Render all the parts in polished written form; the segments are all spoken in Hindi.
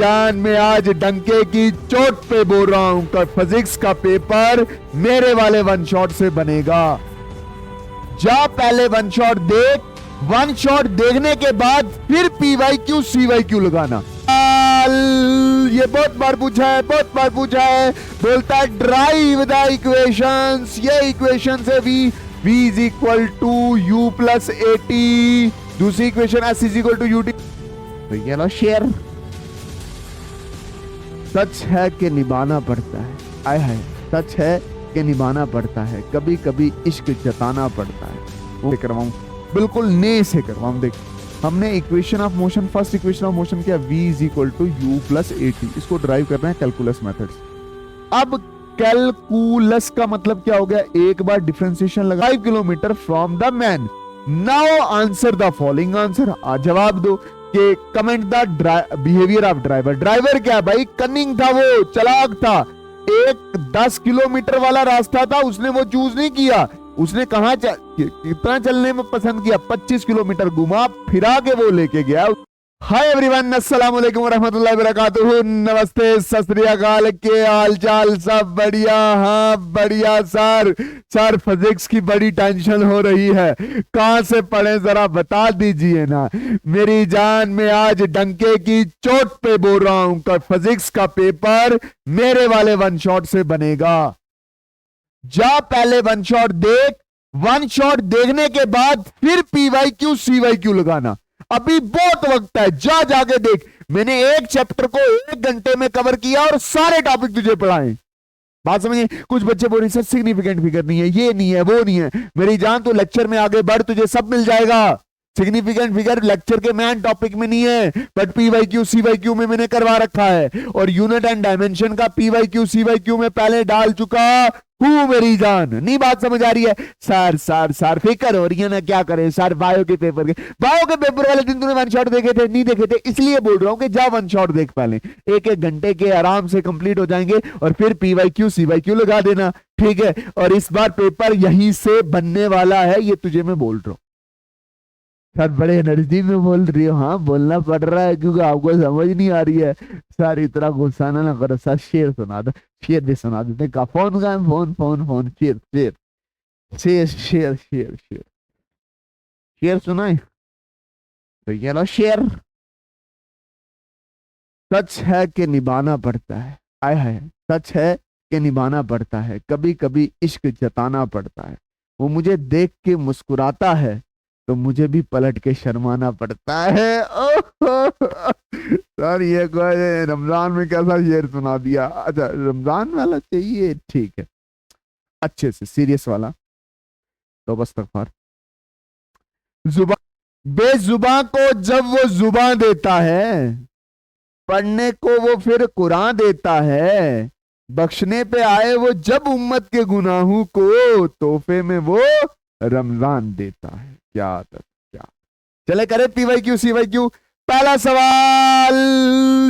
जान मैं आज डंके की चोट पे बोल रहा हूं कि फिजिक्स का पेपर मेरे वाले वन शॉट से बनेगा। जा पहले वन शॉट देख, वन शॉट देखने के बाद फिर PYQ CYQ लगाना। ये बहुत बार पूछा है, बहुत बार पूछा है। बोलता है ड्राइव द इक्वेशंस। ये इक्वेशन है v is equal to u plus AT। दूसरी equation s is equal to UT। तो ये लो शेयर। सच है कि निभाना पड़ता है, आय है, सच है कि निभाना पड़ता है, कभी कभी इश्क जताना पड़ता है। वो करवाऊं, बिल्कुल नए से करवाऊं। देख, हमने equation of motion, first equation of motion क्या, v is equal to u plus AT। इसको ड्राइव करना है कैलकुलस मेथड्स। अब कैलकुलस का मतलब क्या हो गया, एक बार डिफरेंशिएशन लगा 5 kilometre from the man. Now answer the following answer. जवाब दो कि comment the behaviour of driver. Driver क्या भाई, कनिंग था, वो चालाक था। एक 10 किलोमीटर वाला रास्ता था, उसने वो चूज नहीं किया। उसने कहा कितना चलने में पसंद किया, 25 किलोमीटर घुमा फिरा के वो लेके गया। हाय एवरीवन, अस्सलाम वालेकुम रहमतुल्लाहि व बरकातुहू। नमस्ते, सत श्री अकाल, के हाल चाल, सब बढ़िया? हाँ बढ़िया सर फिजिक्स की बड़ी टेंशन हो रही है, कहां से पढ़े जरा बता दीजिए ना। मेरी जान मैं आज डंके की चोट पे बोल रहा हूं कि फिजिक्स का पेपर मेरे वाले वन शॉट से बनेगा। जा पहले वन शॉट देख, वन शॉट देखने के बाद फिर PYQ CYQ लगाना। अभी बहुत वक्त है, जा जाके देख। मैंने एक चैप्टर को 1 घंटे में कवर किया और सारे टॉपिक तुझे पढ़ाए। बात समझिए। कुछ बच्चे बोल रहे सर सिग्निफिकेंट फिगर नहीं है, ये नहीं है, वो नहीं है। मेरी जान तो लेक्चर में आगे बढ़, तुझे सब मिल जाएगा। सिग्निफिकेंट फिगर लेक्चर के मेन टॉपिक में नहीं है, बट PYQ CYQ में मैंने करवा रखा है। और यूनिट एंड डायमेंशन का PYQ CYQ में पहले डाल चुका हूं। मेरी जान, नहीं बात समझ आ रही है? सर फिक्र हो रही है ना, क्या करें सर। बायो के पेपर वाले दिन तूने वन शॉट देखे थे? नहीं देखे थे, इसलिए बोल रहा हूं कि जा वन शॉट देख पहले। 1-1 घंटे के आराम से कंप्लीट हो जाएंगे और फिर PYQ CYQ लगा देना, ठीक है। और इस बार पेपर यहीं से बनने वाला है, ये तुझे मैं बोल रहा हूं। सर बड़े एनर्जी में बोल रही हो। हाँ बोलना पड़ रहा है क्योंकि आपको समझ नहीं आ रही है। सर इतना गुस्सा ना करो सर, शेर सुना दो, शेर भी सुना देते। का फोन का फोन शेर सुनाए तो ये लो शेर। सच है कि निभाना पड़ता है, आय है, सच है कि निभाना पड़ता है, कभी कभी इश्क जताना पड़ता है। वो मुझे देख के मुस्कुराता है तो मुझे भी पलट के शर्माना पड़ता है। सर ये कोई रमजान में कैसा शेर सुना दिया। अच्छा रमजान वाला चाहिए, ठीक है, अच्छे से सीरियस वाला। तो बस तकफार जुबान बेजुबान को जब वो जुबान देता है, पढ़ने को वो फिर कुरान देता है, बख्शने पे आए वो जब उम्मत के गुनाहों को, तोहफे में वो रमजान देता है। क्या आदत, क्या। चले करे PYQ CYQ। पहला सवाल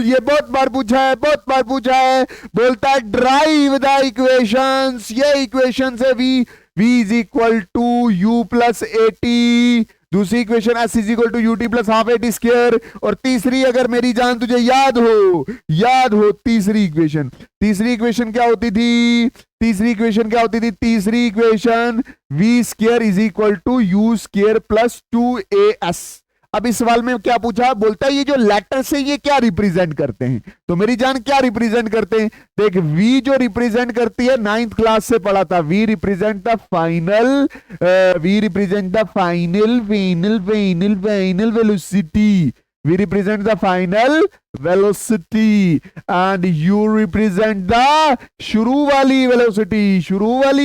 ये बहुत बार पूछा है, बहुत बार पूछा है। बोलता है ड्राइव द इक्वेशंस। ये इक्वेशंस है v is equal to u plus AT। दूसरी equation s is equal to UT plus half AT square. और तीसरी, अगर मेरी जान तुझे याद हो तीसरी इक्वेशन क्या होती थी? तीसरी equation v square is equal to u square plus 2as। अब इस सवाल में क्या पूछा? बोलता है ये जो लेटर्स है ये क्या रिप्रेजेंट करते हैं? तो मेरी जान क्या रिप्रेजेंट करते हैं? देख, v जो रिप्रेजेंट करती है, 9th क्लास से पढ़ा था, v represent the final velocity. We represent the final velocity and you represent the शुरू वाली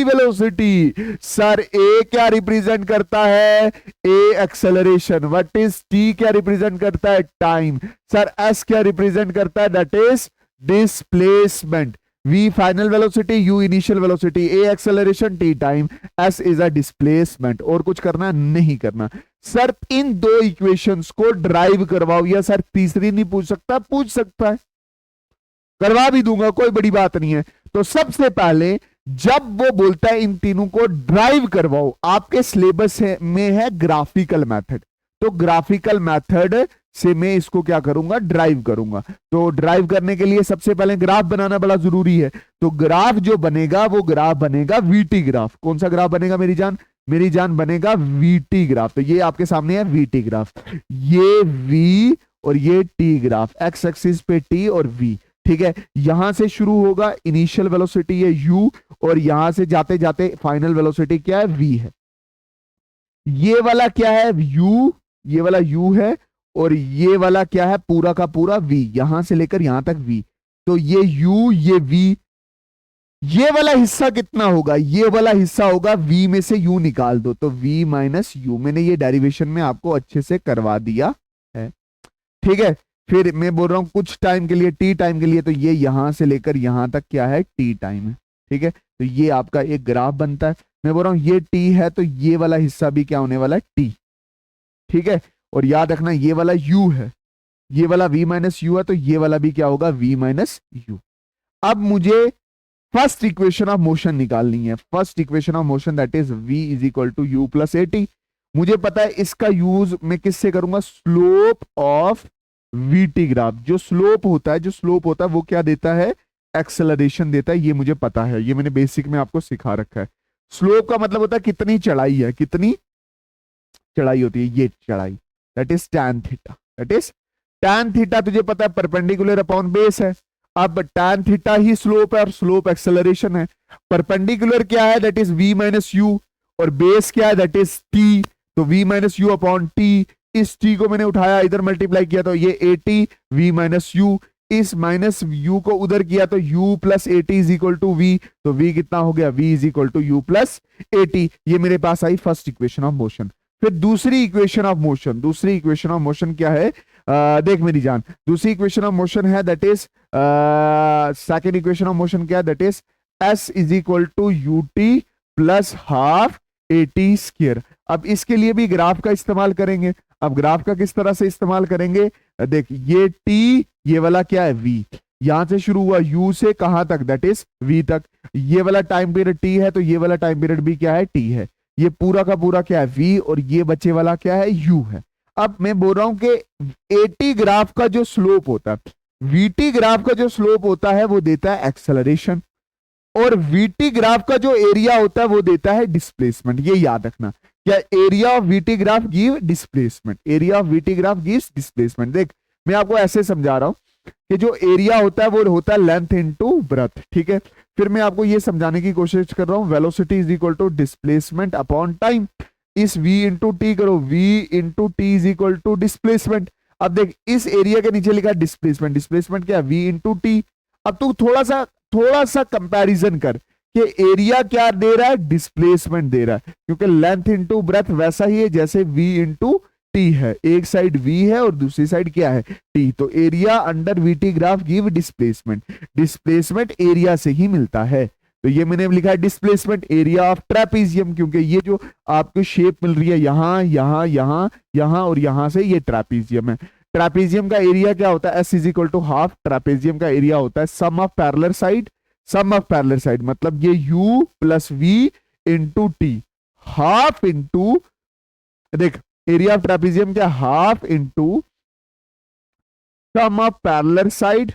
वेलोसिटी। सर A क्या रिप्रेजेंट करता है? A acceleration. What is T क्या रिप्रेजेंट करता है? टाइम। सर S क्या रिप्रेजेंट करता है? That is displacement. V final velocity, U initial velocity, A acceleration, T time, S is a displacement. और कुछ करना नहीं करना। सर इन 2 इक्वेशंस को ड्राइव करवाओ। या सर तीसरी नहीं पूछ सकता? पूछ सकता है, करवा भी दूंगा, कोई बड़ी बात नहीं है। तो सबसे पहले जब वो बोलता है इन तीनों को ड्राइव करवाओ, आपके सिलेबस में है ग्राफिकल मेथड। तो ग्राफिकल मेथड से मैं इसको क्या करूंगा, ड्राइव करूंगा। तो ड्राइव करने के लिए सबसे पहले ग्राफ बनाना बड़ा जरूरी है। तो ग्राफ जो बनेगा वो ग्राफ बनेगा वीटी ग्राफ। कौन सा ग्राफ बनेगा मेरी जान? मेरी जान बनेगा वीटी ग्राफ। तो ये आपके सामने है वीटी ग्राफ, ये वी और ये टी ग्राफ, एक्स एक्सिस पे टी और वी। ठीक है, यहां से शुरू होगा, इनिशियल वेलोसिटी है u, और यहां से जाते जाते फाइनल वेलोसिटी क्या है, v है। ये वाला क्या है, u, ये वाला u है, और ये वाला क्या है, पूरा का पूरा v, यहां से लेकर यहां तक v। तो ये u, ये v, ये वाला हिस्सा कितना होगा, ये वाला हिस्सा होगा v में से u निकाल दो, तो v माइनस u। मैंने ये डेरिवेशन में आपको अच्छे से करवा दिया है। ठीक है, फिर मैं बोल रहा हूं कुछ टाइम के लिए, टी टाइम के लिए, तो ये यहां से लेकर यहां तक क्या है, टी टाइम है। ठीक है, तो ये आपका एक ग्राफ बनता है। मैं बोल रहा हूं ये टी है, तो ये वाला हिस्सा भी क्या होने वाला है, टी। ठीक है, और याद रखना ये वाला u है, ये वाला v माइनस यू है, तो ये वाला भी क्या होगा, v माइनस यू। अब मुझे फर्स्ट इक्वेशन ऑफ मोशन निकालनी है। First equation of motion that is v is equal to u plus a t. मुझे पता है इसका यूज मैं किससे करूंगा, स्लोप ऑफ वीटी ग्राफ। जो स्लोप होता है, जो स्लोप होता है वो क्या देता है, एक्सेलरेशन देता है। ये मुझे पता है, ये मैंने बेसिक में आपको सिखा रखा है। स्लोप का मतलब होता है कितनी चढ़ाई है, कितनी चढ़ाई होती है, ये चढ़ाई, that is tan theta. That is tan theta तुझे पता है परपेंडिकुलर अपॉन बेस है। अब tan थीटा ही स्लोप है और स्लोप एक्सेलरेशन है। परपेंडिकुलर क्या है, that is v minus you, और बेस क्या है, दैट इज t। तो v minus u upon T, इस t को मैंने उठाया इधर मल्टीप्लाई किया तो ये at v माइनस यू, इस माइनस u को उधर किया तो u plus at is equal to v। तो v कितना हो गया, v is equal to u plus at। ये मेरे पास आई फर्स्ट इक्वेशन ऑफ मोशन। फिर दूसरी इक्वेशन ऑफ मोशन, दूसरी इक्वेशन ऑफ मोशन क्या है, देख मेरी जान, दूसरी इक्वेशन ऑफ मोशन है that is second equation of motion क्या है, that is s is equal to u t plus half a t square. अब इसके लिए भी ग्राफ का इस्तेमाल करेंगे। अब ग्राफ का किस तरह से इस्तेमाल करेंगे, देख ये t, ये वाला क्या है v, यहां से शुरू हुआ u से कहां तक, दैट इज v तक। ये वाला टाइम पीरियड t है, तो ये वाला टाइम पीरियड भी क्या है, t है। ये पूरा का पूरा क्या है, v, और ये बचे वाला क्या है, u है। अब मैं बोल रहा हूं कि at ग्राफ का जो स्लोप होता है, vt ग्राफ का जो स्लोप होता है वो देता है एक्सेलरेशन, और vt ग्राफ का जो एरिया होता है वो देता है डिस्प्लेसमेंट। ये याद रखना, क्या area of vt graph give displacement, area of vt graph gives displacement. देख मैं आपको ऐसे समझा रहा हूं कि जो एरिया होता है वो होता है लेंथ इनटू ब्रेथ। ठीक है, फिर मैं आपको ये समझाने की कोशिश कर रहा हूं, velocity is equal to displacement upon time. इस v इंटू टी करो, v into t is equal to displacement. अब देख इस एरिया के नीचे लिखा डिस्प्लेसमेंट, डिस्प्लेसमेंट क्या है, v इंटू टी। अब तू थोड़ा सा कंपैरिजन कर कि एरिया क्या दे रहा है, डिस्प्लेसमेंट दे रहा है, क्योंकि लेंथ इंटू ब्रेथ वैसा ही है जैसे v इंटू टी है। एक साइड v है और दूसरी साइड क्या है, t। तो area under vt graph give displacement, displacement area से ही मिलता है। तो ये मैंने लिखा है डिस्प्लेसमेंट एरिया ऑफ ट्रेपीजियम, क्योंकि ये जो आपको शेप मिल रही है यहां यहां यहां यहां और यहां से, ये ट्रेपीजियम है। ट्रेपीजियम का एरिया क्या होता है, s is equal to half. Trapezium का एरिया होता है sum of parallel side, sum of parallel side मतलब ये u plus v into t, half into, देख एरिया ऑफ ट्रेपीजियम क्या, half into sum of parallel side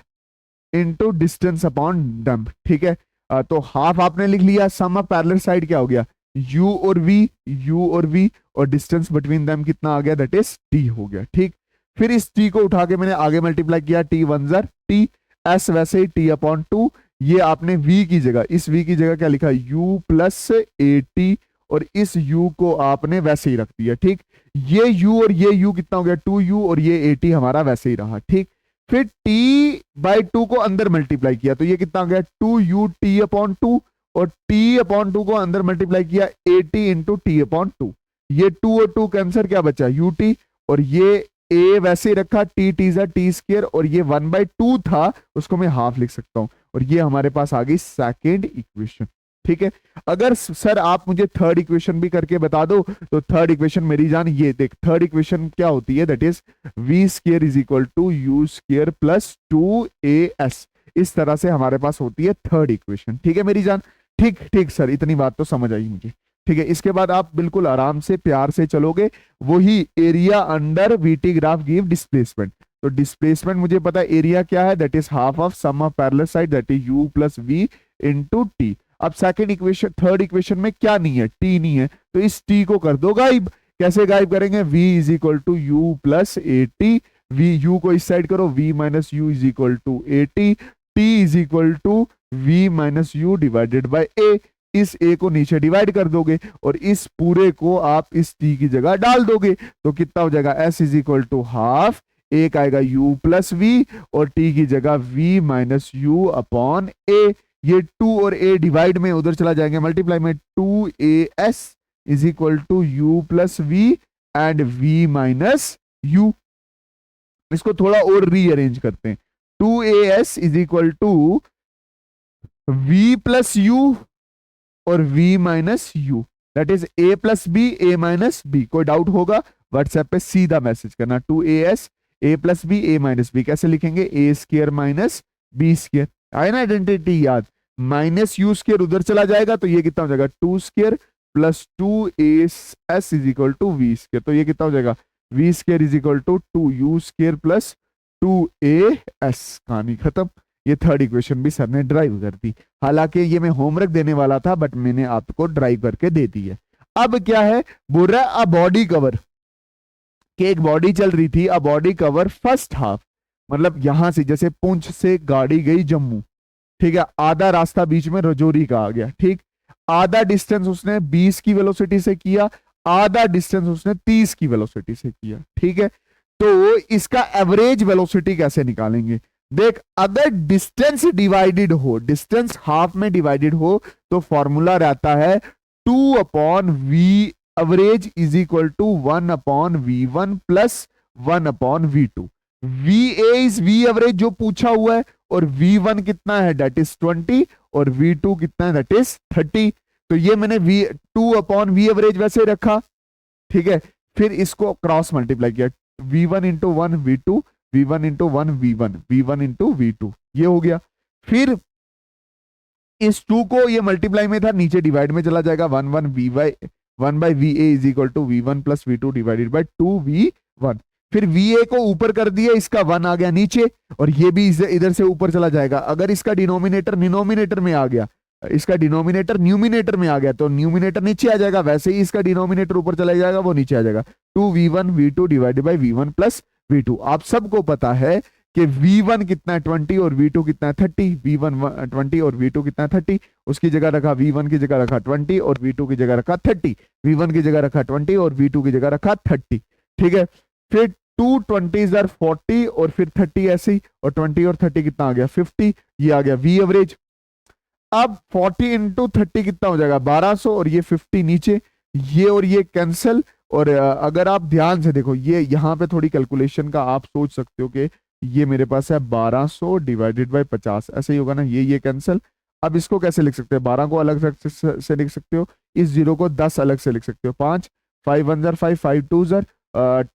into distance upon dump. ठीक है, तो हाफ आपने लिख लिया, सम ऑफ पैरेलल साइड क्या हो गया, u और v, u और v, और डिस्टेंस बिटवीन देम कितना आ गया, दैट इज t हो गया। ठीक, फिर इस t को उठा के मैंने आगे मल्टीप्लाई किया, t वन ज़र t, s वैसे ही t अपॉन टू। ये आपने v की जगह, इस v की जगह क्या लिखा, u प्लस ए टी, और इस u को आपने वैसे ही रख दिया। ठीक, ये u और ये u कितना हो गया, 2u, और ये at हमारा वैसे ही रहा। ठीक, फिर t बाई 2 को अंदर मल्टीप्लाई किया तो ये कितना आ गया, 2u t अपॉन 2, और t अपॉन 2 को अंदर मल्टीप्लाई किया at इंटू टी अपॉन 2। ये 2 और 2 कैंसर, क्या बचा ut, और ये a वैसे ही रखा, t t ज़ा टी स्क्वायर, और ये 1/2 था उसको मैं हाफ लिख सकता हूं, और ये हमारे पास आ गई सेकेंड इक्वेशन। ठीक है, अगर सर आप मुझे थर्ड इक्वेशन भी करके बता दो, तो थर्ड इक्वेशन मेरी जान ये देख, थर्ड इक्वेशन क्या होती है, that is v square is equal to u square plus 2as। इस तरह से हमारे पास होती है थर्ड इक्वेशन। ठीक है मेरी जान, ठीक ठीक सर, इतनी बात तो समझ आई मुझे। ठीक है, इसके बाद आप बिल्कुल आराम से प्यार से चलोगे, वही area under VT graph give displacement. तो डिस्प्लेसमेंट मुझे पता है एरिया क्या है, that is half of sum of parallel side that is u plus v into t। अब सेकंड इक्वेशन, थर्ड इक्वेशन में क्या नहीं है, t नहीं है, तो इस t को कर दो गायब। कैसे गायब करेंगे, v is equal to u plus a t, v u को इस साइड करो, v minus u is equal to a t, t is equal to v minus u divided by a। इस a को नीचे डिवाइड कर दोगे और इस पूरे को आप इस t की जगह डाल दोगे, तो कितना हो जाएगा, s is equal to half, एक आएगा u प्लस v और t की जगह v minus u upon a। ये 2 और a डिवाइड में उधर चला जाएंगे, मल्टीप्लाई में 2as is equal to u plus v and v minus u। इसको थोड़ा और रीअरेंज करते हैं, 2as is equal to v plus u और v minus u, that is a plus b, a minus b। कोई डाउट होगा व्हाट्सएप पे सीधा मैसेज करना, 2as a plus b, a minus b। कैसे लिखेंगे, a square minus b square, आए ना आइडेंटिटी याद, माइनस यू स्क्वायर उधर चला जाएगा, तो ये कितना हो जाएगा, 2 square plus 2as is equal to v square. तो ये कितना हो जाएगा, v square is equal to 2u square plus 2as। कहानी खत्म। ये थर्ड इक्वेशन भी सर ने ड्राइव कर दी, हालांकि ये मैं होमवर्क देने वाला था बट मैंने आपको ड्राइव करके दे दी है। अब क्या है, बोल रहा है अ बॉडी कवर, कि एक बॉडी चल रही थी, a body cover first half, मतलब यहां से जैसे पुंछ से गाड़ी गई जम्मू, ठीक है, आधा रास्ता बीच में रजौरी का आ गया, ठीक, आधा डिस्टेंस उसने 20 की वेलोसिटी से किया, आधा डिस्टेंस उसने 30 की वेलोसिटी से किया, ठीक है। तो इसका एवरेज वेलोसिटी कैसे निकालेंगे, देख, अगर डिस्टेंस डिवाइडेड हो, डिस्टेंस हाफ में डिवाइडेड हो, तो फॉर्मूला रहता है 2 upon v average is equal to 1 upon v1 plus 1 upon v2। va is v average जो पूछा हुआ है, और v1 कितना है, दैट इज 20, और v2 कितना है, दैट इज 30। तो ये मैंने v2 अपॉन वी एवरेज वैसे रखा, ठीक है, फिर इसको क्रॉस मल्टीप्लाई किया, v1 into 1 v2, v1 into 1 v1, v1 into v2, ये हो गया। फिर इस 2 को ये मल्टीप्लाई में था, नीचे डिवाइड में चला जाएगा, 1 by va is equal to v1 plus v2 divided by 2v1। फिर va को ऊपर कर दिया, इसका 1 आ गया नीचे, और ये भी इधर से ऊपर चला जाएगा। अगर इसका डिनोमिनेटर डिनोमिनेटर में आ गया, इसका डिनोमिनेटर न्यूमिनेटर में आ गया, तो न्यूमिनेटर नीचे आ जाएगा, वैसे ही इसका डिनोमिनेटर ऊपर चला जाएगा, वो नीचे आ जाएगा, 2v1 v2 divided by v1 plus v2। आप सबको पता है कि v1 कितना है 20 और v2 कितना है 30, v1 20 और v2 कितना है 30, उसकी जगह रखा v1 की जगह रखा 20 और v2 की जगह रखा 30, v1 की जगह रखा 20 और v2 की जगह रखा 30, ठीक है। फिर 2 20 are 40 और फिर 30 ऐसे ही, और 20 और 30 कितना आ गया 50, ये आ गया v एवरेज। अब 40 इंटू 30 कितना हो जाएगा 1200, और ये 50 नीचे, ये और ये कैंसिल। और अगर आप ध्यान से देखो, ये यहाँ पे थोड़ी कैलकुलेशन का आप सोच सकते हो कि ये मेरे पास है 1200 डिवाइडेड बाय 50, ऐसे ही होगा ना, ये कैंसिल। अब इसको कैसे लिख सकते हैं, 12 को अलग से लिख सकते हो, इस 0 को 10 अलग से लिख सकते हो, 5 5 1 जार 5 5 2 जार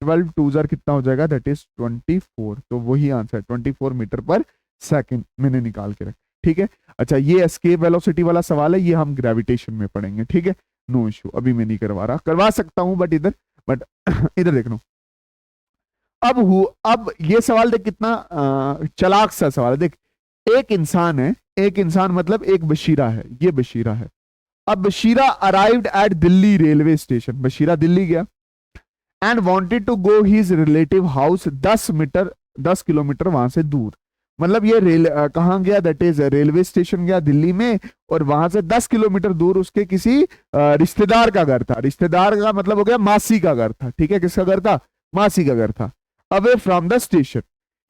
12 2 जार कितना हो जाएगा, दैट इज 24। तो वही आंसर 24 मीटर पर सेकंड मैंने निकाल के रखा, ठीक है। अच्छा, ये एस्केप वेलोसिटी वाला सवाल है, ये हम ग्रेविटेशन में पढ़ेंगे, ठीक है, नो इशू, अभी मैं नहीं करवा रहा, करवा सकता हूं बट इधर देख लो। अब ये सवाल देख कितना चालाक सा सवाल है। देख, एक इंसान है, एक इंसान मतलब एक बशीरा है, ये बशीरा है। अब Bashira arrived at Delhi railway station, Bashira Delhi गया, and wanted to go his relative house 10 kilometre वहां से दूर। मतलब ये कहां गया, दैट इज रेलवे स्टेशन गया दिल्ली में, और वहां से 10 किलोमीटर दूर उसके किसी रिश्तेदार का घर था। रिश्तेदार का मतलब हो गया मासी का घर था, ठीक है, किसका घर था, मासी का घर था। Away from the station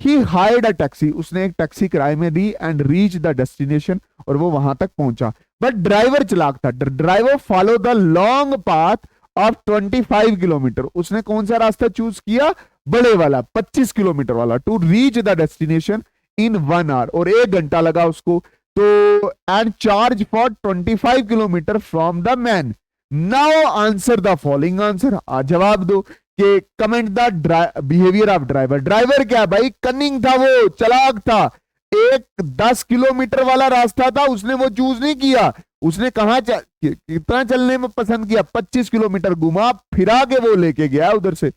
he hired a taxi, उसने एक टैक्सी किराए में दी, एंड रीच द डेस्टिनेशन, और वो वहां तक पहुंचा। बट ड्राइवर चालाक था, driver follow the long path of 25 kilometre, उसने कौन सा रास्ता चूज किया, बड़े वाला 25 किलोमीटर वाला, to reach the destination in 1 hour, और 1 घंटा लगा उसको। तो and charge for 25 kilometre from the man. Now answer the following answer, जवाब दो कि comment the behaviour of driver. Driver क्या भाई, कनिंग था, वो चालाक था। एक 10 किलोमीटर वाला रास्ता था, उसने वो चूज नहीं किया। उसने कितना चलने में पसंद किया, 25 किलोमीटर घुमा फिरा के वो लेके गया उधर से।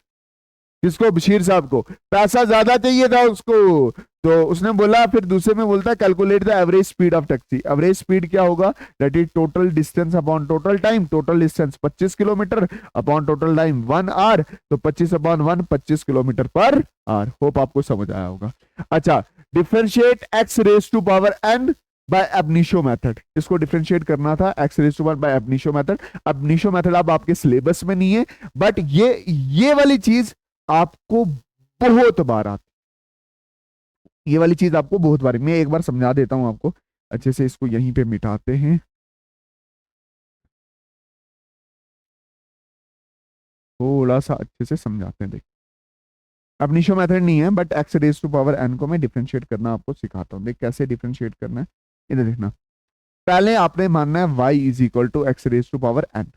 किसको? बशीर साहब को। पैसा ज्यादा चाहिए था उसको, तो उसने बोला, फिर दूसरे में बोलता है calculate the average speed of taxi. Average speed क्या होगा? That is total distance upon total time. Total distance 25 kilometre upon total time 1 hour, तो 25 upon 1 25 kilometre per hour. Hope आपको समझ आया होगा। अच्छा, differentiate x raise to power n by ab initio method. इसको डिफरेंशिएट करना था x raise to power by ab initio method. अब इनिशियो मेथड अब आपके सिलेबस में नहीं है, बट ये वाली चीज आपको बहुत बार आती, ये वाली चीज आपको बहुत बार, मैं एक बार समझा देता हूं आपको अच्छे से। इसको यहीं पे मिटाते हैं, थोड़ा सा अच्छे से समझाते हैं। देखिए, अब निशो मेथड नहीं है, but x raise to power n को मैं डिफरेंशिएट करना आपको सिखाता हूँ। देख कैसे डिफरेंशिएट करना है, इधर देखना। पहले आपने मानना है y is equal to x raise to power n,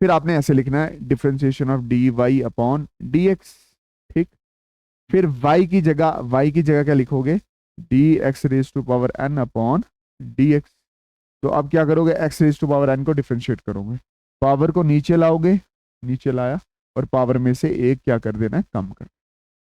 फिर आपने ऐसे लिखना है differentiation of d y upon d x. ठीक, फिर y की जगह क्या लिखोगे? D x raise to power n upon d x. तो अब क्या करोगे? X raise to power n को डिफरेंशिएट करोगे, पावर को नीचे लाओगे, नीचे लाया, और पावर में से एक क्या कर देना है? कम कर।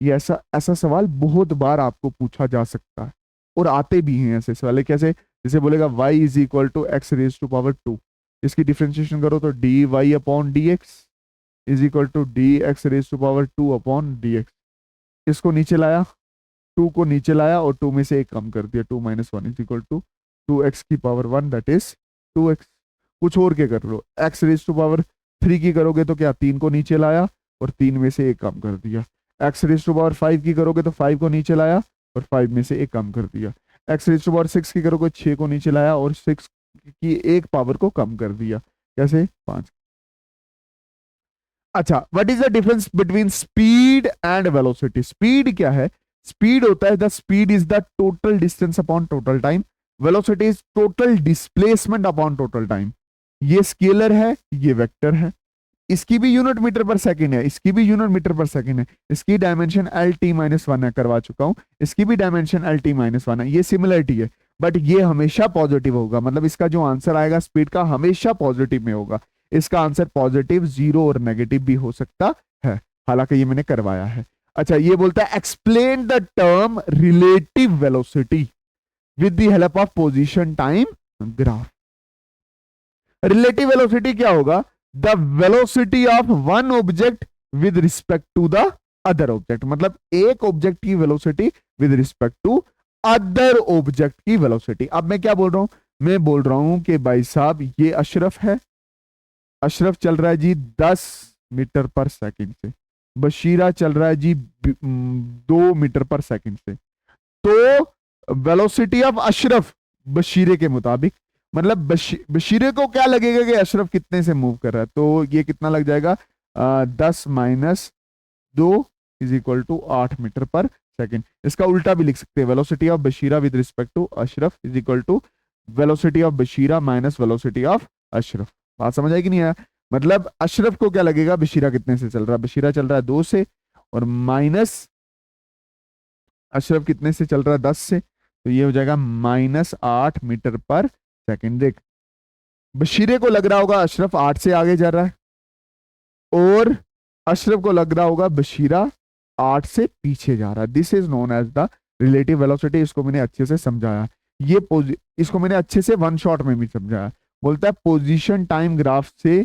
ये ऐसा ऐसा सवाल बहुत बार आपको पूछा जा सकता है, और आते भी हैं ऐसे सवाल। कैसे? जैसे बोलेगा y is equal to x raise to power 2, इसकी डिफरेंशिएशन करो तो d y upon d x is equal to d x raise to power 2 upon d x. इसको नीचे लाया, 2 को नीचे लाया, और 2 में से एक कम कर दिया, 2 minus 1 is equal to 2x की पावर 1 दैट इज 2x। कुछ और क्या कर लो, x रेज टू पावर 3 की करोगे तो क्या? 3 को नीचे लाया और 3 में से एक कम कर दिया। x रेज टू पावर 5 की करोगे तो 5 को नीचे लाया और 5 में से एक कम कर दिया। x रेज टू पावर 6 की करोगे 6 को नीचे लाया और 6 की एक पावर को कम कर दिया। कैसे? 5। अच्छा, what is the difference between speed and velocity? Speed क्या है? स्पीड होता है the speed is the total distance upon total time. Velocity is total displacement upon total time. ये स्केलर है, ये वेक्टर है। इसकी भी यूनिट मीटर पर सेकंड है, इसकी भी यूनिट मीटर पर सेकंड है। इसकी डायमेंशन एल टी माइनस 1 है, करवा चुका हूं। इसकी भी डायमेंशन एल टी माइनस 1 है। ये सिमिलरिटी है, बट ये हमेशा पॉजिटिव होगा। मतलब इसका जो आंसर आएगा स्पीड का हमेशा पॉजिटिव में होगा। इसका आंसर पॉजिटिव, जीरो और नेगेटिव भी हो सकता है, हालांकि ये मैंने करवाया है। अच्छा, ये बोलता है explain the term relative velocity with the help of position time graph. Relative velocity क्या होगा? The velocity of one object with respect to the other object. मतलब एक ऑब्जेक्ट की velocity with respect to other object की वेलोसिटी। अब मैं क्या बोल रहा हूं? मैं बोल रहा हूं कि भाई साहब ये अशरफ है, अशरफ चल रहा है जी 10 मीटर पर सेकंड से, बशीरा चल रहा है जी 2 मीटर पर सेकंड से। तो वेलोसिटी ऑफ अशरफ बशीरे के मुताबिक, मतलब बशीरे को क्या लगेगा कि अशरफ कितने से मूव कर रहा है, तो ये कितना लग जाएगा? 10 minus 2 is equal to 8 metre per second. इसका उल्टा भी लिख सकते हैं, velocity of Bashira with respect to Ashraf is equal to velocity of Bashira minus velocity of Ashraf. बात समझ आएगी नहीं आया? मतलब अशरफ को क्या लगेगा बशीरा कितने से चल रहा है? बशीरा चल रहा है 2 से, और माइनस अशरफ कितने से चल रहा है? 10 से। तो ये हो जाएगा माइनस 8 मीटर पर सेकंड। देख, बशीरे को लग रहा होगा अशरफ 8 से आगे जा रहा है, और अशरफ को लग रहा होगा बशीरा 8 से पीछे जा रहा है। This is known as the relative velocity. इसको मैंने अच्छे से समझाया, ये इसको मैंने अच्छे से वन शॉट में भी समझाया। बोलता है पोजीशन टाइम ग्राफ से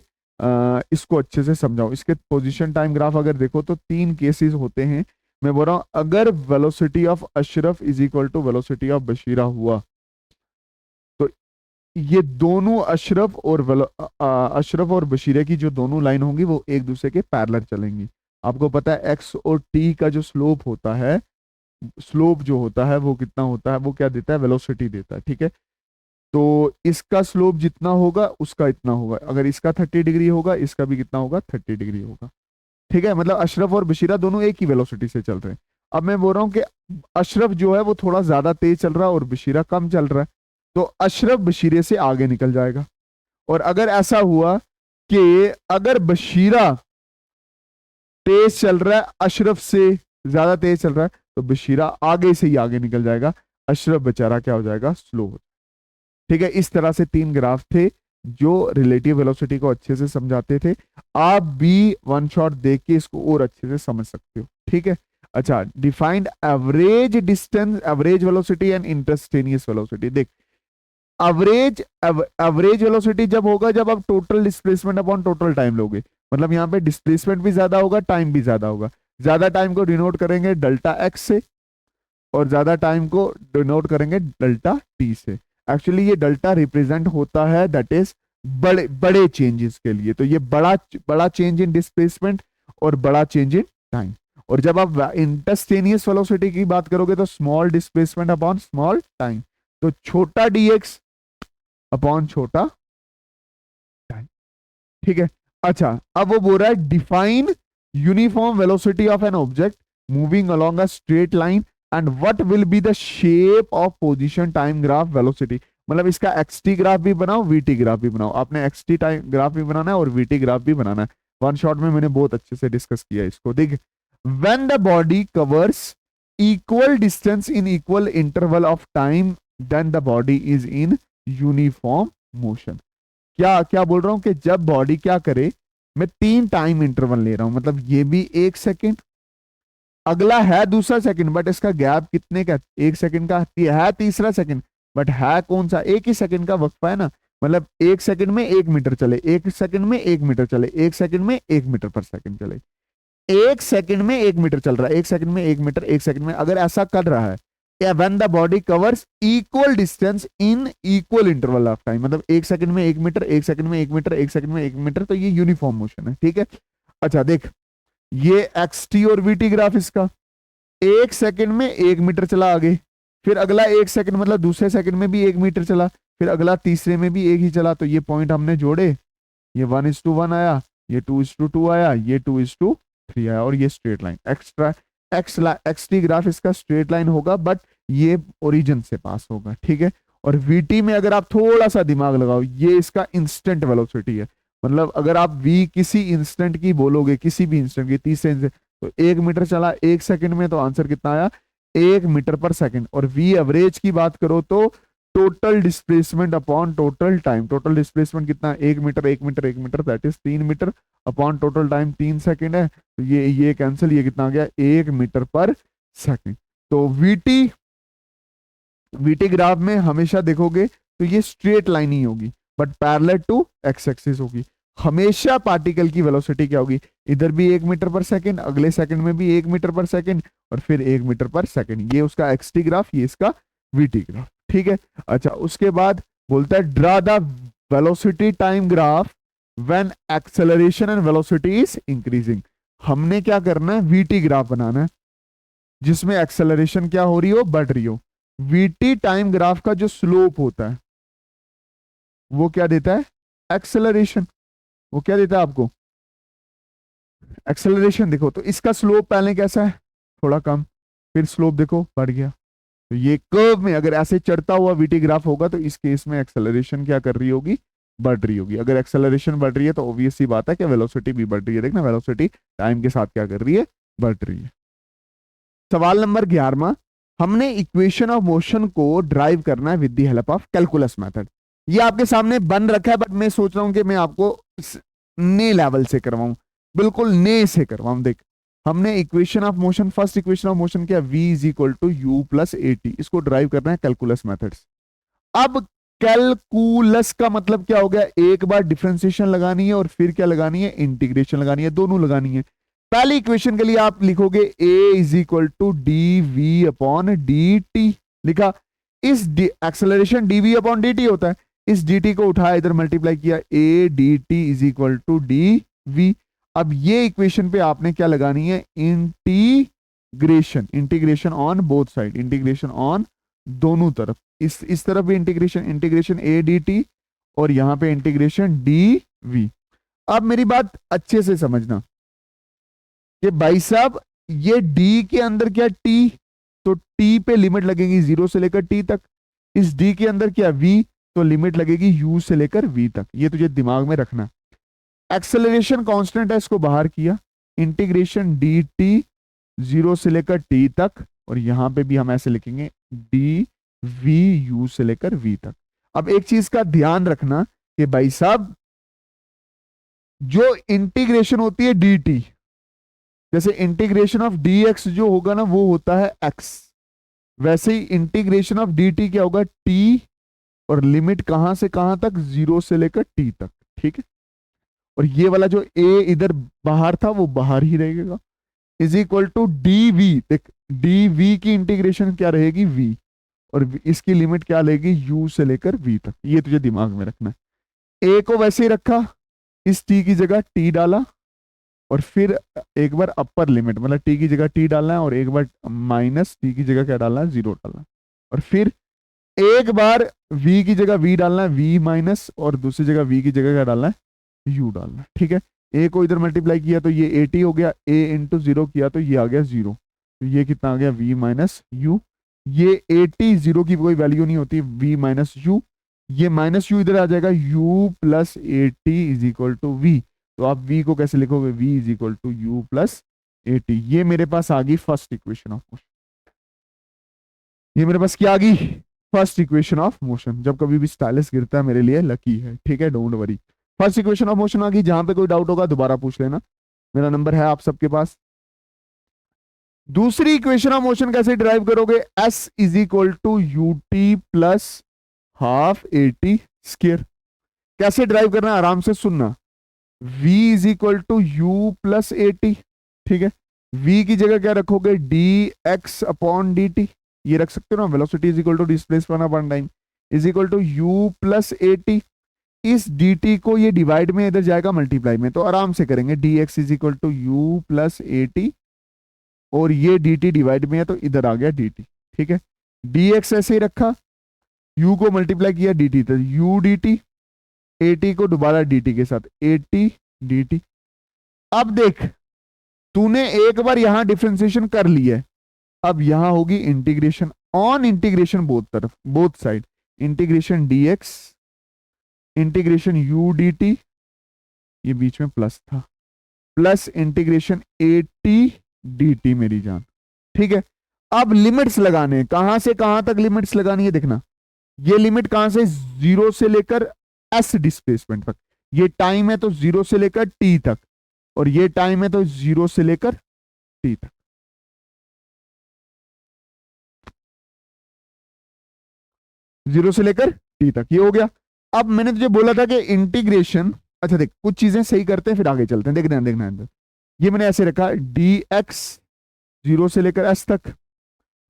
इसको अच्छे से समझाओ। इसके पोजीशन टाइम ग्राफ अगर देखो तो 3 केसेस होते हैं। मैं बोल रहा हूं अगर velocity of Ashraf is equal to velocity of Bashira हुआ, तो ये दोनों अशरफ और बशीरे की जो दोनों लाइन होंगी वो एक दूसरे के पैरेलल चलेंगी। आपको पता है एक्स और टी का जो स्लोप होता है, स्लोप जो होता है वो कितना होता है? वो क्या देता है? वेलोसिटी देता है। ठीक है, तो इसका स्लोप जितना होगा उसका इतना होगा। अगर इसका 30 डिग्री होगा, इसका भी कितना होगा? 30 डिग्री होगा। ठीक है, मतलब अशरफ और बशीरा दोनों एक ही वेलोसिटी से चल रहे हैं। अब मैं बोल रहा हूं कि अशरफ जो है वो थोड़ा ज्यादा तेज चल रहा है और बशीरा कम चल रहा है, तो अशरफ बशीरे से आगे निकल जाएगा। और अगर ऐसा हुआ कि अगर बशीरा तेज चल रहा है, अशरफ से ज्यादा तेज चल रहा है, तो बशीरा आगे से ही आगे निकल जाएगा। अशरफ बेचारा क्या हो जाएगा, स्लो हो। ठीक है, इस तरह से 3 ग्राफ थे जो रिलेटिव वेलोसिटी को अच्छे से समझाते थे। आप भी वन शॉट देख के इसको और अच्छे से समझ सकते हो। ठीक है, अच्छा, defined average distance, average velocity and instantaneous velocity. देख, एवरेज वेलोसिटी जब होगा जब आप total displacement upon total time लोगे, मतलब यहाँ पे डिस्प्लेसमेंट भी ज्यादा होगा, टाइम भी ज्यादा होगा। ज्यादा टाइम को डिनोट करेंगे डेल्टा एक्स से और ज्यादा टाइम को डिनोट करेंगे डेल्टा टी से। एक्चुअली ये डेल्टा रिप्रेजेंट होता है दैट इज बड़े बड़े चेंजेस के लिए। तो ये बड़ा चेंज इन डिस्प्लेसमेंट और बड़ा चेंज इन टाइम। और जब आप इंस्टेंटेनियस वेलोसिटी की बात करोगे तो small displacement upon small time, तो छोटा dx अपॉन छोटा टाइम। ठीक है, अच्छा, अब वो बोल रहा है define uniform velocity of an object moving along a straight line and what will be the shape of position time graph velocity. मतलब इसका एक्सटी ग्राफ भी बनाओ, वीटी ग्राफ भी बनाओ। आपने एक्सटी टाइम ग्राफ भी बनाना है और वीटी ग्राफ भी बनाना है। वन शॉट में मैंने बहुत अच्छे से डिस्कस किया इसको। देख, when the body covers equal distance in equal interval of time then the body is in uniform motion. क्या क्या बोल रहा हूं कि जब बॉडी क्या करे, मैं 3 टाइम इंटरवल ले रहा हूं, मतलब ये भी 1 सेकेंड, अगला है दूसरा सेकंड बट इसका गैप कितने का, 1 सेकंड का है, तीसरा सेकंड बट है कौन सा, 1 ही सेकंड का वक्फा है ना। मतलब 1 सेकंड में 1 मीटर चले, 1 सेकंड में 1 मीटर चले, 1 सेकंड में 1 मीटर पर सेकंड चले, 1 सेकंड में 1 मीटर चल रहा है, 1 सेकंड में 1 मीटर, 1 सेकंड में, अगर ऐसा कर रहा है, when the body covers equal distance in equal interval of time, मतलब 1 सेकंड में 1 मीटर, 1 सेकंड में 1 मीटर, 1 सेकंड में 1 मीटर, तो ये यूनिफॉर्म मोशन है। ठीक है, अच्छा देख, ये एक्स टी और वी टी ग्राफ इसका, 1 सेकंड में 1 मीटर चला आगे, फिर अगला 1 सेकंड मतलब दूसरे सेकंड में भी 1 मीटर चला, फिर अगला तीसरे में भी 1 ही चला। तो ये पॉइंट हमने जोड़े, ये 1:1 आया, ये 2:2 आया, ये 2:3 आया, और ये straight line extra x T graph इसका स्ट्रेट लाइन होगा बट ये ओरिजिन से पास होगा। ठीक है, और वीटी में अगर आप थोड़ा सा दिमाग लगाओ, ये इसका इंस्टेंट वेलोसिटी है। मतलब अगर आप वी किसी इंस्टेंट की बोलोगे, किसी भी इंस्टेंट की, तीसरे इंस्टेंट, तो 1 मीटर चला 1 सेकंड में, तो आंसर कितना आया, 1 मीटर पर सेकंड। और वी एवरेज की बात करो तो total displacement upon total time, total displacement कितना, 1 metre 1 metre 1 metre, that is 3 metre upon total time 3 second है। तो ये कैंसिल, ये कितना आ गया, 1 मीटर पर सेकंड। तो वीटी वीटी ग्राफ में हमेशा देखोगे तो ये स्ट्रेट लाइन ही होगी but parallel to x axis होगी। हमेशा पार्टिकल की वेलोसिटी क्या होगी, इधर भी 1 मीटर पर सेकंड, अगले सेकंड में भी 1 मीटर पर सेकंड, और फिर 1 मीटर पर सेकंड। ये उसका एक्सटी ग्राफ, ये इसका वीटी ग्राफ। ठीक है, अच्छा, उसके बाद बोलता है draw the velocity time graph when acceleration and velocity is increasing. हमने क्या करना है, वीटी ग्राफ बनाना है जिसमें एक्सेलरेशन क्या हो रही हो, बढ़ रही हो। वीटी टाइम ग्राफ का जो स्लोप होता है वो क्या देता है, एक्सेलरेशन। वो क्या देता है आपको, एक्सेलरेशन। देखो तो इसका स्लोप पहले कैसा है, थोड़ा कम, फिर स्लोप देखो बढ़ गया। तो ये कर्व में अगर ऐसे चढ़ता हुआ वीटी ग्राफ होगा तो इस केस में एक्सेलरेशन क्या कर रही होगी, बढ़ रही होगी। अगर एक्सेलरेशन बढ़ रही है तो ऑब्वियस सी बात है कि वेलोसिटी भी बढ़ रही है। देखना वेलोसिटी टाइम के साथ क्या कर रही है, बढ़ रही है। सवाल नंबर 11, हमने इक्वेशन ऑफ मोशन को ड्राइव करना है with the help of calculus method. ये आपके सामने बन रखा है बट मैं सोच रहा हूं कि मैं आपको नए लेवल से करवाऊं, बिल्कुल नए से करवाऊं। देख, हमने equation of motion, first equation of motion क्या, v is equal to u plus a t, इसको ड्राइव करना है कैलकुलस मेथड से। अब कैलकुलस का मतलब क्या हो गया, एक बार डिफरेंशिएशन लगानी है और फिर क्या लगानी है, इंटीग्रेशन लगानी है, दोनों लगानी है। पहली इक्वेशन के लिए आप लिखोगे a is equal to d v upon d t, लिखा। इस एक्सेलरेशन dv अपॉन dt होता है, इस dt को उठाया इधर मल्टीप्लाई किया, a dt is equal to dv। अब ये इक्वेशन पे आपने क्या लगानी है, integration, integration on both side, integration on दोनों तरफ, इस तरफ भी इंटीग्रेशन, इंटीग्रेशन a dt और यहां पे इंटीग्रेशन dv। अब मेरी बात अच्छे से समझना कि भाई साहब ये d के अंदर क्या t, तो t पे लिमिट लगेगी 0 से लेकर t तक, इस d के अंदर क्या v, तो लिमिट लगेगी u से लेकर v तक। ये तुझे दिमाग में रखना। एक्सेलरेशन कांस्टेंट है, इसको बाहर किया, इंटीग्रेशन dt 0 से लेकर t तक, और यहां पे भी हम ऐसे लिखेंगे d वी यू से लेकर वी तक। अब एक चीज का ध्यान रखना कि भाई साहब जो इंटीग्रेशन होती है डी टी, जैसे इंटीग्रेशन ऑफ डी एक्स जो होगा ना वो होता है एक्स, वैसे ही इंटीग्रेशन ऑफ डी टी क्या होगा टी, और लिमिट कहां से कहां तक, जीरो से लेकर टी तक। ठीक है, और ये वाला जो ए इधर बाहर था वो बाहर ही रहेगा, is equal to d v. देख डी वी की इंटीग्रेशन क्या रहेगी वी, और इसकी लिमिट क्या लेगी यू से लेकर वी तक। ये तुझे दिमाग में रखना है। ए को वैसे ही रखा, इस टी की जगह टी डाला, और फिर एक बार अपर लिमिट मतलब टी की जगह टी डालना है, और एक बार माइनस टी की जगह क्या डालना है जीरो डालना है, और फिर एक बार v की जगह v डालना है v माइनस, और दूसरी जगह v की जगह क्या डालना है u डालना है। ठीक है, a को इधर मल्टीप्लाई किया तो ये 80 हो गया, a इंटू जीरो किया तो ये आ गया जीरो, तो ये कितना आ गया v माइनस यू। ये 80 जीरो की कोई वैल्यू नहीं होती, v माइनस यू, ये माइनस यू इधर आ जाएगा, u plus 80 is equal to v. तो आप v को कैसे लिखोगे, v is equal to u plus 80। ये मेरे पास आ गई फर्स्ट इक्वेशन ऑफ मोशन। ये मेरे पास क्या आ गई, फर्स्ट इक्वेशन ऑफ मोशन। जब कभी भी स्टाइलस गिरता है मेरे लिए लकी है, ठीक है, don't worry. First equation of motion आ गई। जहां पे कोई डाउट होगा दोबारा पूछ लेना, मेरा नंबर है आप सबके पास। दूसरी इक्वेशन ऑफ मोशन कैसे डिराइव करोगे, s is equal to u t plus half a t square. कैसे डिराइव करना है आराम से सुनना, v is equal to u plus a t. ठीक है, v की जगह क्या रखोगे d x upon d t, ये रख सकते हो ना, velocity is equal to displacement upon time is equal to u plus a t. इस डी टी को ये डिवाइड में इधर जाएगा मल्टीप्लाई में, तो आराम से करेंगे, d x is equal to u plus a t, और ये डी टी डिवाइड में है तो इधर आ गया डी टी। ठीक है, डी एक्स ऐसे ही रखा, यू को मल्टीप्लाई किया डी टी, तो you d T, A T को दोबारा डी टी के साथ ए टी डी टी। अब देख तूने एक बार यहां डिफ्रेंसिएशन कर लिया है, अब यहां होगी इंटीग्रेशन, ऑन इंटीग्रेशन बोथ तरफ both side, integration d x integration u d t, ये बीच में प्लस था, plus integration a t d t मेरी जान। ठीक है, अब लिमिट्स लगाने, कहां से कहां तक लिमिट्स लगानी है देखना, ये लिमिट कहां से, जीरो से लेकर एस डिस्प्लेसमेंट तक, ये टाइम है तो जीरो से लेकर टी तक, और ये टाइम है तो जीरो से लेकर टी तक। जीरो से लेकर टी तक ये हो गया। अब मैंने तुझे बोला था कि इंटीग्रेशन, अच्छा देख कुछ चीजें सही करते हैं फिर आगे चलते हैं, देखना देखना अंदर। ये मैंने ऐसे रखा डी एक्स जीरो से लेकर एस तक,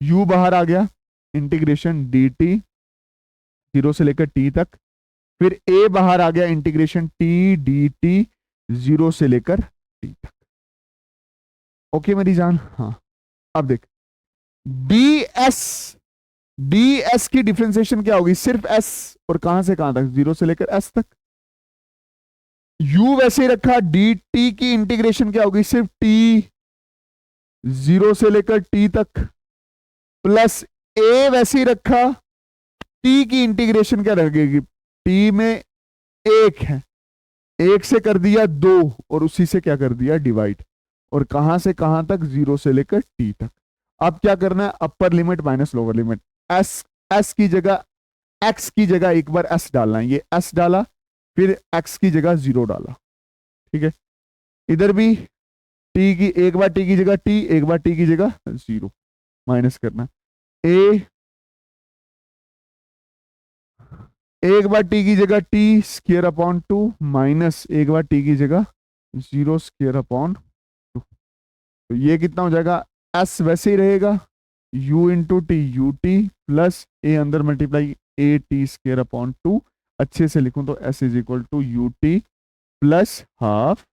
यू बाहर आ गया, इंटीग्रेशन डी टी जीरो से लेकर टी तक, फिर ए बाहर आ गया, integration T d T zero से लेकर टी तक। ओके मेरी जान, हाँ। अब देख डी एस की डिफरेंशिएशन क्या होगी, सिर्फ एस, और कहां से कहां तक, जीरो से लेकर एस तक। यू वैसे ही रखा, डी टी की इंटीग्रेशन क्या होगी, सिर्फ टी जीरो से लेकर टी तक, प्लस ए वैसे ही रखा, टी की इंटीग्रेशन क्या रखेगी, टी में एक है, एक से कर दिया दो, और उसी से क्या कर दिया डिवाइड, और कहां से कहां तक, जीरो से लेकर टी तक। अब क्या करना है, upper limit minus lower limit, S की जगह एक्स की जगह एक बार एस डालना है, ये एस डाला, फिर एक्स की जगह जीरो डाला। ठीक है, इधर भी टी की एक बार टी की जगह टी, एक बार टी की जगह जीरो, माइनस करना, एक बार टी की जगह T square upon to, minus एक बार टी की जगह जीरो स्क्वायर अपॉन टू, तो ये कितना हो जाएगा, एस वैसे ही रहेगा, u into t u t, plus a अंदर multiply a t square upon two, अच्छे से लिखूं तो s is equal to u t plus half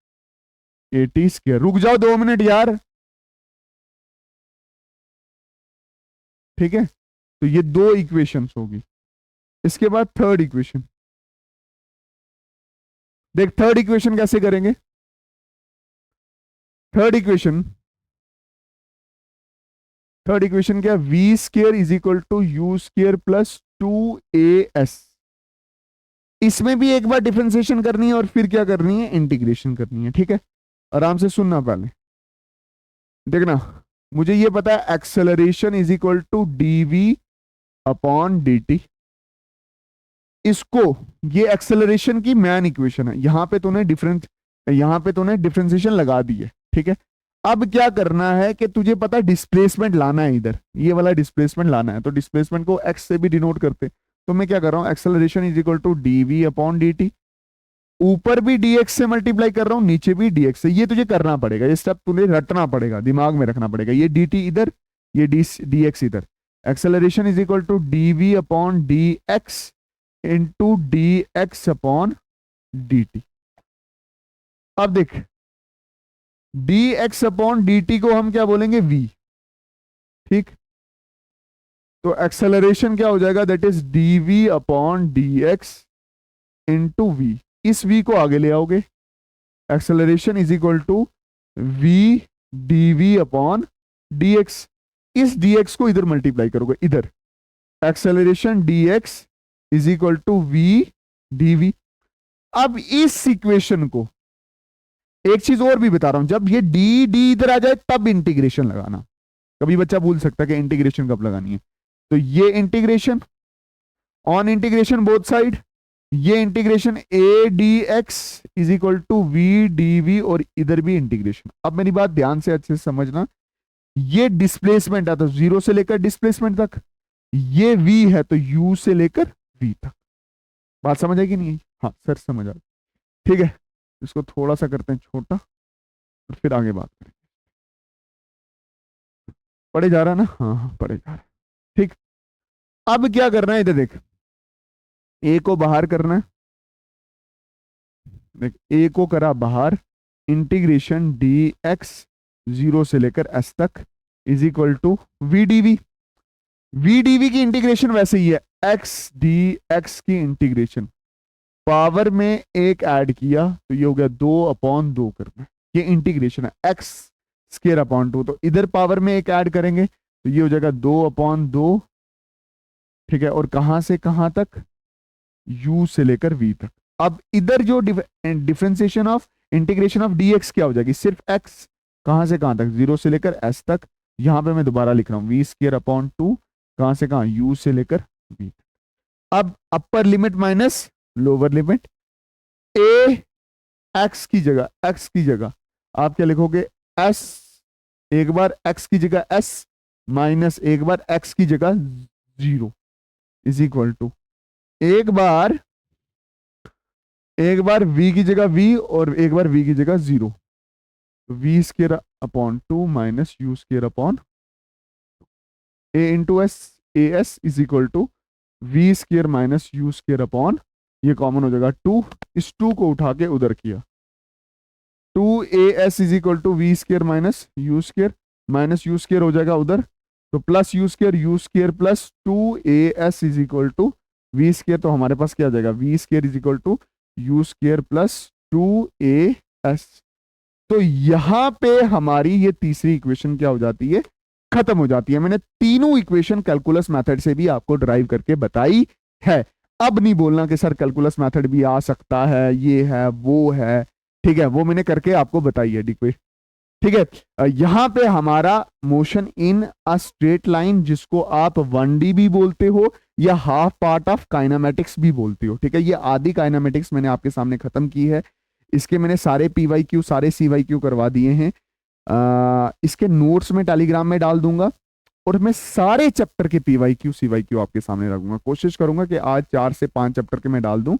a t square. रुक जाओ 2 मिनट यार, ठीक है, तो ये दो इक्वेशंस होगी। इसके बाद थर्ड इक्वेशन देख, थर्ड इक्वेशन कैसे करेंगे, थर्ड इक्वेशन क्या, v square is equal to u square plus 2as। इसमें भी एक बार डिफरेंशिएशन करनी है और फिर क्या करनी है, इंटीग्रेशन करनी है। ठीक है, आराम से सुनना पहले, देखना, मुझे ये पता है acceleration is equal to d v upon dt। इसको, ये एक्सेलरेशन की मैन इक्वेशन है, यहां पे तूने डिफरेंशिएशन लगा दी है, ठीक है। अब क्या करना है कि तुझे पता है डिस्प्लेसमेंट लाना है, इधर ये वाला डिस्प्लेसमेंट लाना है, तो डिस्प्लेसमेंट को x से भी डिनोट करते। तो मैं क्या कर रहा हूं, acceleration is equal to dv upon dt। ऊपर भी dx से मल्टीप्लाई कर रहा हूं, नीचे भी dx से। ये तुझे करना पड़ेगा, ये स्टेप तुझे रटना पड़ेगा, दिमाग में रखना पड़ेगा। ये dt इधर, ये dx इधर। Acceleration is equal to dv upon dx into dx upon dt। अब देख, dx अपॉन dt को हम क्या बोलेंगे, v, ठीक। तो एक्सेलरेशन क्या हो जाएगा, that is dv upon dx into v। इस v को आगे ले आओगे, acceleration is equal to v dv upon dx। इस dx को इधर मल्टीप्लाई करोगे, इधर acceleration dx is equal to v dv। अब इस इक्वेशन को, एक चीज और भी बता रहा हूं, जब ये डी इधर आ जाए तब इंटीग्रेशन लगाना। कभी बच्चा भूल सकता है कि इंटीग्रेशन कब लगानी है। तो ये integration, on integration both side, ये integration a dx is equal to v dv, और इधर भी इंटीग्रेशन। अब मेरी बात ध्यान से अच्छे से समझना, ये डिस्प्लेसमेंट है तो जीरो से लेकर डिस्प्लेसमेंट तक, ये v है तो u से लेकर v तक। बात समझ आएगी नहीं? हाँ सर समझ आ, ठीक है। इसको थोड़ा सा करते हैं छोटा और फिर आगे बात करेंगे। पढ़े जा रहा है ना? हाँ हाँ पढ़े जा रहा है, ठीक। अब क्या करना है, इधर देख, ए को बाहर करना है, देख ए को करा बाहर, इंटीग्रेशन डी एक्स जीरो से लेकर एस तक is equal to v d v. V d v की इंटीग्रेशन वैसे ही है, एक्स डी एक्स की इंटीग्रेशन, पावर में एक ऐड किया तो ये हो गया 2/2 करना, ये इंटीग्रेशन है, एक्स स्क्वायर अपॉन 2। तो इधर पावर में एक ऐड करेंगे तो ये हो जाएगा 2/2, ठीक है। और कहां से कहां तक, u से लेकर v तक। अब इधर जो differentiation of integration of dx क्या हो जाएगी, सिर्फ x, कहां से कहां तक, 0 से लेकर s तक। यहां पे मैं दोबारा लिख रहा हूं v स्क्वायर अपॉन 2, कहां से कहां, u से लेकर v तक। अब upper limit minus lower limit, a x की जगह आप क्या लिखोगे, s, एक बार x की जगह s माइनस एक बार x की जगह 0 इज इक्वल टू एक बार v की जगह v और एक बार v की जगह 0, v square upon 2 minus u square upon a into s, a s is equal to v square minus u square upon, ये कॉमन हो जाएगा 2, इस 2 को उठा के उधर किया, 2as is equal to v square minus u square हो जाएगा उधर, तो plus u square plus 2as is equal to v square. तो हमारे पास क्या आ जाएगा, v square is equal to u square plus 2as। तो यहां पे हमारी ये तीसरी इक्वेशन क्या हो जाती है, खत्म हो जाती है। मैंने तीनों इक्वेशन कैलकुलस मेथड से भी आपको ड्राइव करके बताई है। अब नहीं बोलना कि सर कैलकुलस मेथड भी आ सकता है, ये है वो है, ठीक है, वो मैंने करके आपको बताई है, ठीक है। यहां पे हमारा motion in a straight line, जिसको आप 1D भी बोलते हो या हाफ पार्ट ऑफ काइनेमेटिक्स भी बोलते हो, ठीक है। ये आधी काइनेमेटिक्स मैंने आपके सामने खत्म की है, इसके मैंने सारे PYQ सारे CYQ करवा दिए हैं। इसके नोट्स में टेलीग्राम में डाल दूंगा और मैं सारे चैप्टर के PYQ CYQ आपके सामने रखूंगा। कोशिश करूंगा कि आज 4 से 5 चैप्टर के मैं डाल दूं।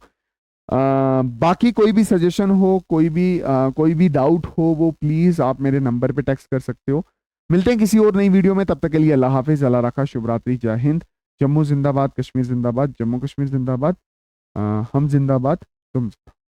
बाकी कोई भी सजेशन हो, कोई भी डाउट हो, वो प्लीज आप मेरे नंबर पे टेक्स्ट कर सकते हो। मिलते हैं किसी और नई वीडियो में, तब तक के लिए अल्लाह हाफिज, अल्लाह रखा, शुभ रात्रि, जय हिंद। जम्मू जिंदाबाद, कश्मीर जिंदाबाद, जम्मू कश्मीर जिंदाबाद, हम जिंदाबाद, तुम